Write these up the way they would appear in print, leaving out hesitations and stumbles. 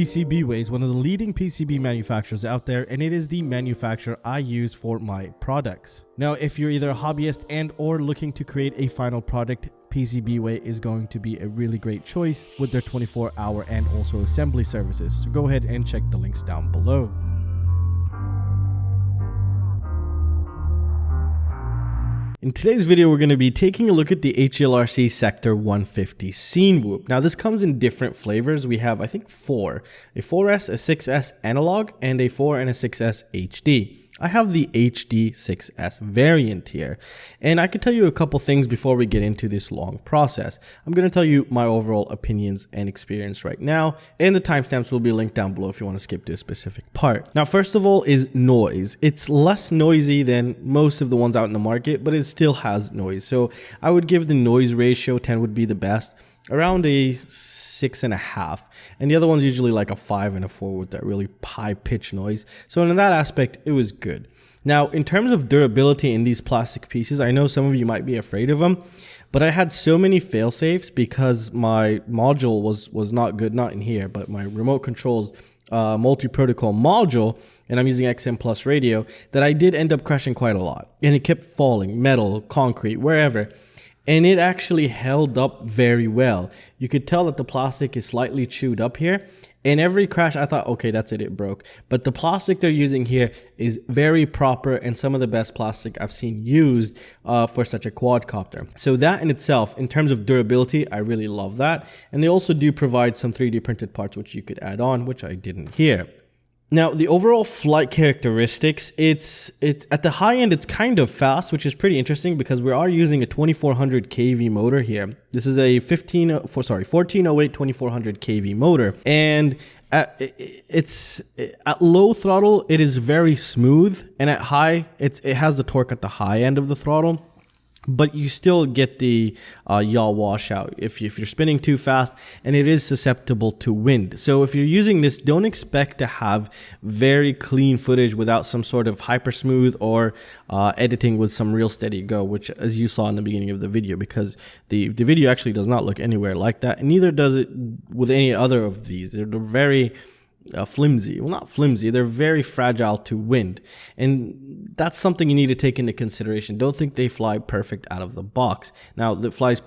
PCBWay is one of the leading PCB manufacturers out there, and it is the manufacturer I use for my products. Now, if you're either a hobbyist and or looking to create a final product, PCBWay is going to be a really great choice with their 24-hour and also assembly services. So go ahead and check the links down below. In today's video, we're going to be taking a look at the HGLRC Sector 150 Cinewhoop. Now, this comes in different flavors. We have, I think, four. A 4S, a 6S analog, and a 4 and a 6S HD. I have the HD 6S variant here, and I can tell you a couple things before we get into this long process. I'm going to tell you my overall opinions and experience right now, and the timestamps will be linked down below if you want to skip to a specific part. Now, first of all is noise. It's less noisy than most of the ones out in the market, but it still has noise. So I would give the noise ratio 10 would be the best, around a 6.5, and the other one's usually like a 5 and a 4 with that really high pitch noise. So in that aspect, it was good. Now, in terms of durability in these plastic pieces, I know some of you might be afraid of them, but I had so many fail safes because my module was not good, not in here, but my remote controls multi-protocol module, and I'm using XM Plus radio, that I did end up crashing quite a lot, and it kept falling, metal, concrete, wherever. And it actually held up very well. You could tell that the plastic is slightly chewed up here. And every crash, I thought, okay, that's it, it broke. But the plastic they're using here is very proper and some of the best plastic I've seen used for such a quadcopter. So that in itself, in terms of durability, I really love that. And they also do provide some 3D printed parts, which you could add on, which I didn't here. Now, the overall flight characteristics, it's at the high end, it's kind of fast, which is pretty interesting because we are using a 2400 kV motor here. This is a 1408 2400 kV motor, and at low throttle, it is very smooth, and at high, it has the torque at the high end of the throttle. But you still get the yaw washout if you're spinning too fast, and it is susceptible to wind. So if you're using this, don't expect to have very clean footage without some sort of hyper smooth or editing with some real steady go, which as you saw in the beginning of the video, because the video actually does not look anywhere like that, and neither does it with any other of these. They're very flimsy. Well, not flimsy, they're very fragile to wind, and that's something you need to take into consideration. Don't think they fly perfect out of the box. Now, it flies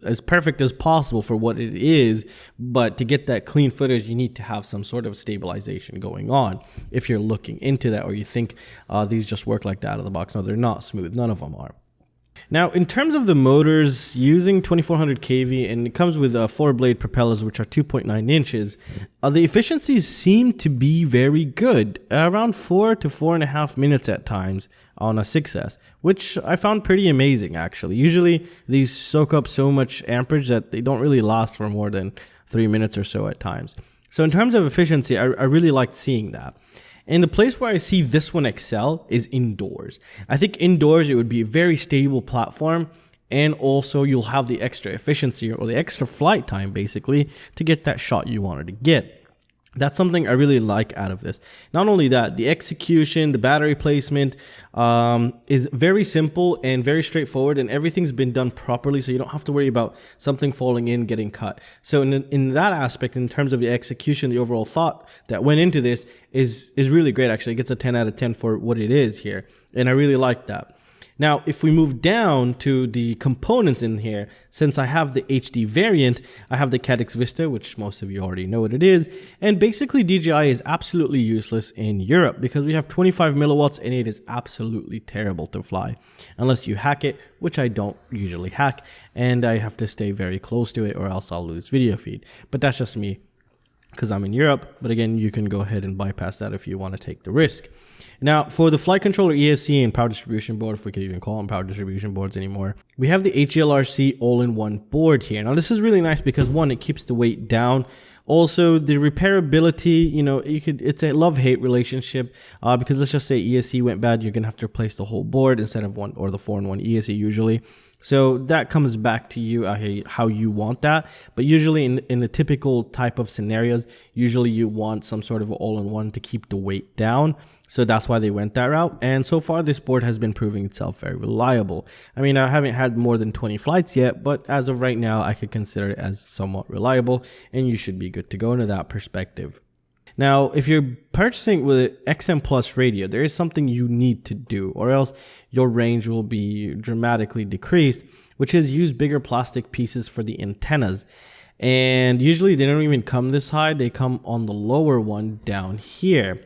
as perfect as possible for what it is, but to get that clean footage, you need to have some sort of stabilization going on if you're looking into that, or you think these just work like that out of the box. No, they're not smooth. None of them are. Now, in terms of the motors, using 2400 kV, and it comes with 4-blade propellers, which are 2.9 inches, the efficiencies seem to be very good, around 4 to 4.5 minutes at times on a 6S, which I found pretty amazing, actually. Usually, these soak up so much amperage that they don't really last for more than 3 minutes or so at times. So in terms of efficiency, I really liked seeing that. And the place where I see this one excel is indoors. I think indoors it would be a very stable platform, and also you'll have the extra efficiency or the extra flight time basically to get that shot you wanted to get. That's something I really like out of this. Not only that, the execution, the battery placement is very simple and very straightforward, and everything's been done properly, so you don't have to worry about something falling in, getting cut. So in that aspect, in terms of the execution, the overall thought that went into this is really great, actually. It gets a 10 out of 10 for what it is here, and I really like that. Now, if we move down to the components in here, since I have the HD variant, I have the Caddx Vista, which most of you already know what it is, and basically DJI is absolutely useless in Europe because we have 25 milliwatts and it is absolutely terrible to fly unless you hack it, which I don't usually hack, and I have to stay very close to it or else I'll lose video feed. But that's just me because I'm in Europe, but again, you can go ahead and bypass that if you want to take the risk. Now, for the flight controller ESC and power distribution board, if we could even call them power distribution boards anymore, we have the HGLRC all-in-one board here. Now, this is really nice because, one, it keeps the weight down. Also, the repairability, you know, it's a love-hate relationship because let's just say ESC went bad, you're going to have to replace the whole board instead of one, or the 4-in-1 ESC usually. So that comes back to you how you want that. But usually in the typical type of scenarios, usually you want some sort of all-in-one to keep the weight down. So that's why they went that route. And so far, this board has been proving itself very reliable. I mean, I haven't had more than 20 flights yet, but as of right now, I could consider it as somewhat reliable, and you should be good to go into that perspective. Now, if you're purchasing with an XM Plus radio, there is something you need to do, or else your range will be dramatically decreased, which is use bigger plastic pieces for the antennas. And usually they don't even come this high, they come on the lower one down here.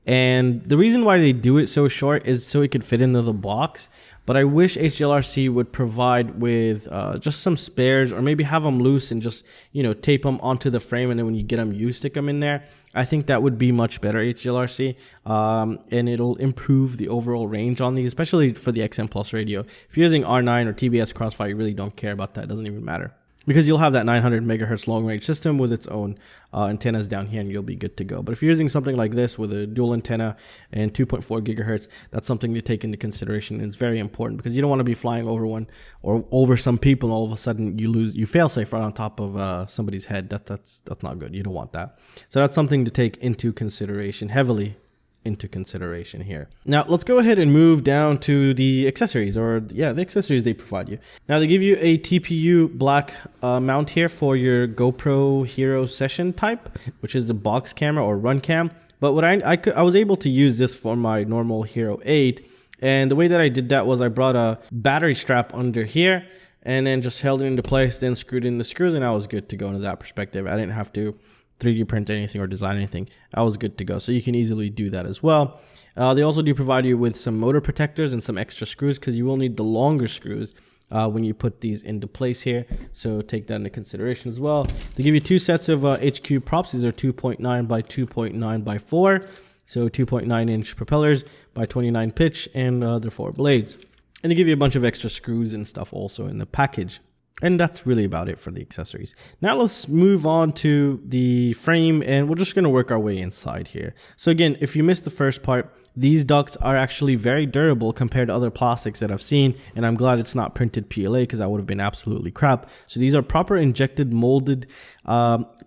And the reason why they do it so short is so it could fit into the box. But I wish HGLRC would provide with just some spares, or maybe have them loose and just, you know, tape them onto the frame, and then when you get them, you stick them in there. I think that would be much better, HGLRC, and it'll improve the overall range on these, especially for the XM Plus radio. If you're using R9 or TBS Crossfire, you really don't care about that. It doesn't even matter, because you'll have that 900 megahertz long range system with its own antennas down here, and you'll be good to go. But if you're using something like this with a dual antenna and 2.4 gigahertz, that's something to take into consideration. And it's very important, because you don't want to be flying over one or over some people, and all of a sudden you fail safe right on top of somebody's head. That's not good. You don't want that. So that's something to take into consideration, heavily into consideration here. Now let's go ahead and move down to the accessories, or the accessories they provide you. Now they give you a TPU black mount here for your GoPro Hero Session type, which is the box camera or run cam. But what I was able to use this for my normal Hero 8, and the way that I did that was I brought a battery strap under here and then just held it into place, then screwed in the screws, and I was good to go into that perspective. I didn't have to 3D print anything or design anything. I was good to go. So you can easily do that as well. They also do provide you with some motor protectors and some extra screws, because you will need the longer screws when you put these into place here. So take that into consideration as well. They give you two sets of HQ props. These are 2.9 by 2.9 by 4. So 2.9 inch propellers by 29 pitch, and they're 4 blades. And they give you a bunch of extra screws and stuff also in the package. And that's really about it for the accessories. Now let's move on to the frame, and we're just going to work our way inside here. So again, if you missed the first part, these ducts are actually very durable compared to other plastics that I've seen, and I'm glad it's not printed PLA, because that would have been absolutely crap. So these are proper injected molded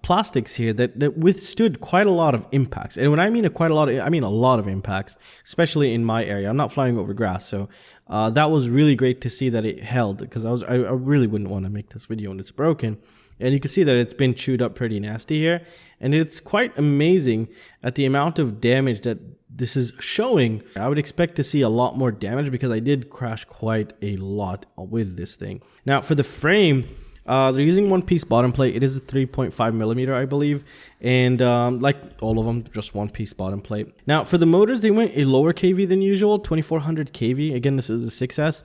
plastics here that withstood quite a lot of impacts. And when I mean quite a lot, I mean a lot of impacts, especially in my area. I'm not flying over grass, so that was really great to see that it held, because I really wouldn't want to make this video when it's broken. And you can see that it's been chewed up pretty nasty here, and it's quite amazing at the amount of damage that this is showing. I would expect to see a lot more damage, because I did crash quite a lot with this thing. Now for the frame, they're using one-piece bottom plate. It is a 3.5 millimeter, I believe, and like all of them, just one-piece bottom plate. Now for the motors, they went a lower kV than usual, 2400 kV. Again, this is a 6S.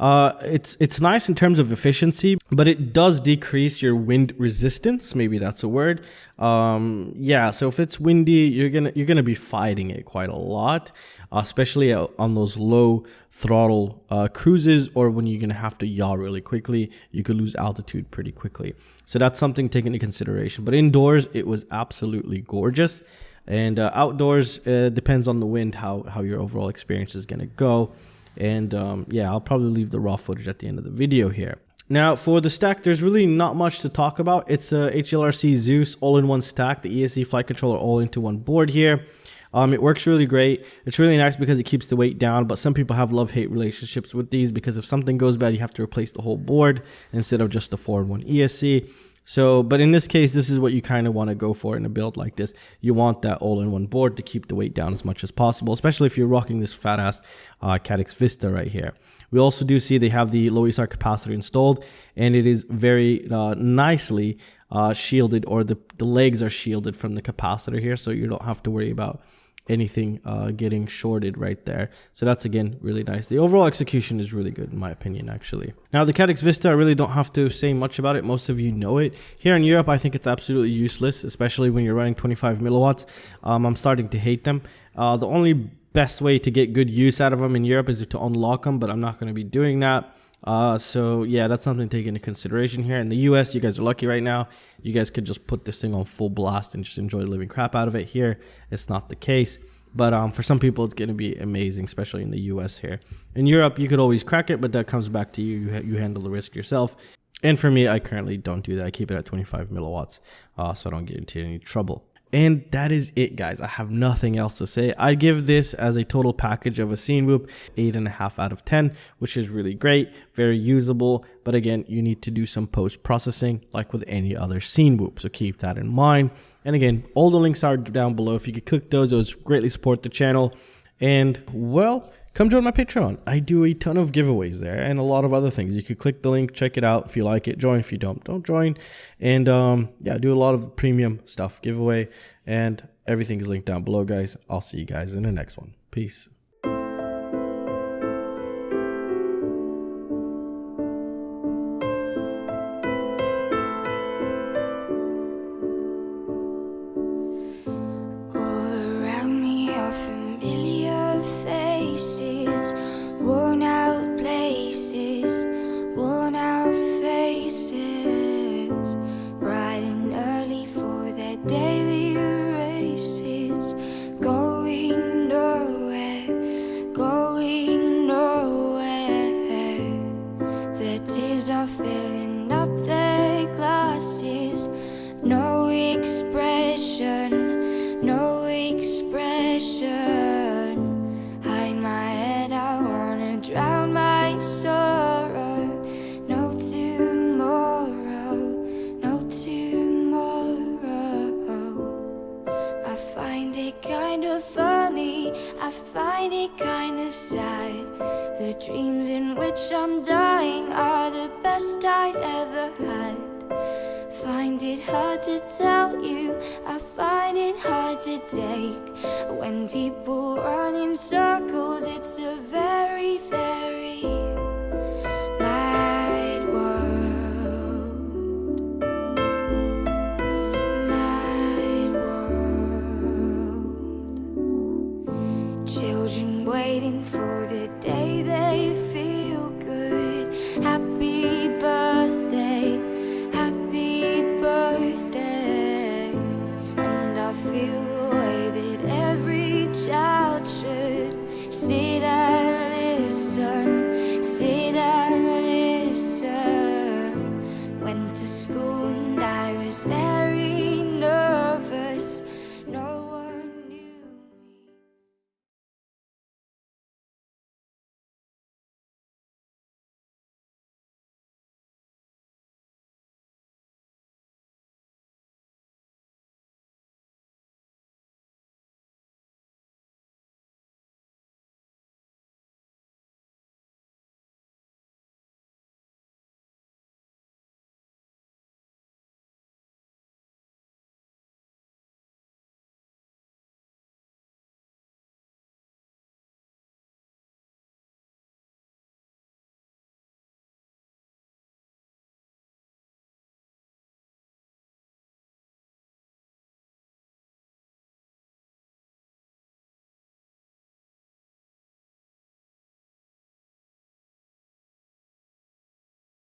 It's nice in terms of efficiency, but it does decrease your wind resistance. Maybe that's a word. Yeah, so if it's windy, you're gonna be fighting it quite a lot, especially on those low throttle cruises, or when you're gonna have to yaw really quickly. You could lose altitude pretty quickly. So that's something to take into consideration. But indoors, it was absolutely gorgeous, and outdoors, depends on the wind how your overall experience is gonna go. And yeah, I'll probably leave the raw footage at the end of the video here. Now for the stack, there's really not much to talk about. It's a HGLRC Zeus all-in-one stack, the ESC flight controller all into one board here. It works really great. It's really nice because it keeps the weight down, but some people have love-hate relationships with these, because if something goes bad, you have to replace the whole board instead of just the 4-in-1 ESC. So, but in this case, this is what you kind of want to go for in a build like this. You want that all-in-one board to keep the weight down as much as possible, especially if you're rocking this fat-ass Hakcrc Vista right here. We also do see they have the low ESR capacitor installed, and it is very nicely shielded, or the legs are shielded from the capacitor here, so you don't have to worry about anything getting shorted right there. So that's, again, really nice. The overall execution is really good in my opinion, actually. Now the Hakcrc Vista, I really don't have to say much about it. Most of you know it. Here in Europe, I think it's absolutely useless, especially when you're running 25 milliwatts. I'm starting to hate them. The only best way to get good use out of them in Europe is to unlock them, but I'm not going to be doing that. So yeah, that's something to take into consideration here. In the US, you guys are lucky right now. You guys could just put this thing on full blast and just enjoy the living crap out of it. Here, it's not the case. But for some people, it's going to be amazing, especially in the US here. In Europe, you could always crack it, but that comes back to you. You handle the risk yourself. And for me, I currently don't do that. I keep it at 25 milliwatts, so I don't get into any trouble. And that is it, guys. I have nothing else to say. I give this as a total package of a Cinewhoop 8.5 out of 10, which is really great, very usable. But again, you need to do some post-processing like with any other Cinewhoop, so keep that in mind. And again, all the links are down below. If you could click those, it would greatly support the channel. And well, come join my Patreon. I do a ton of giveaways there and a lot of other things. You could click the link, check it out. If you like it, join. If you don't join. And yeah, I do a lot of premium stuff, giveaway, and everything is linked down below, guys. I'll see you guys in the next one. Peace. Filling up their glasses, no expression, no expression. Hide my head, I wanna drown my sorrow. No tomorrow, no tomorrow. I find it kind of funny, I find it kind of sad. The dreams in which I'm dying are the best I've ever had. Find it hard to tell you, I find it hard to take. When people run in circles, it's a very, very mad world. Mad world. Children waiting for the day they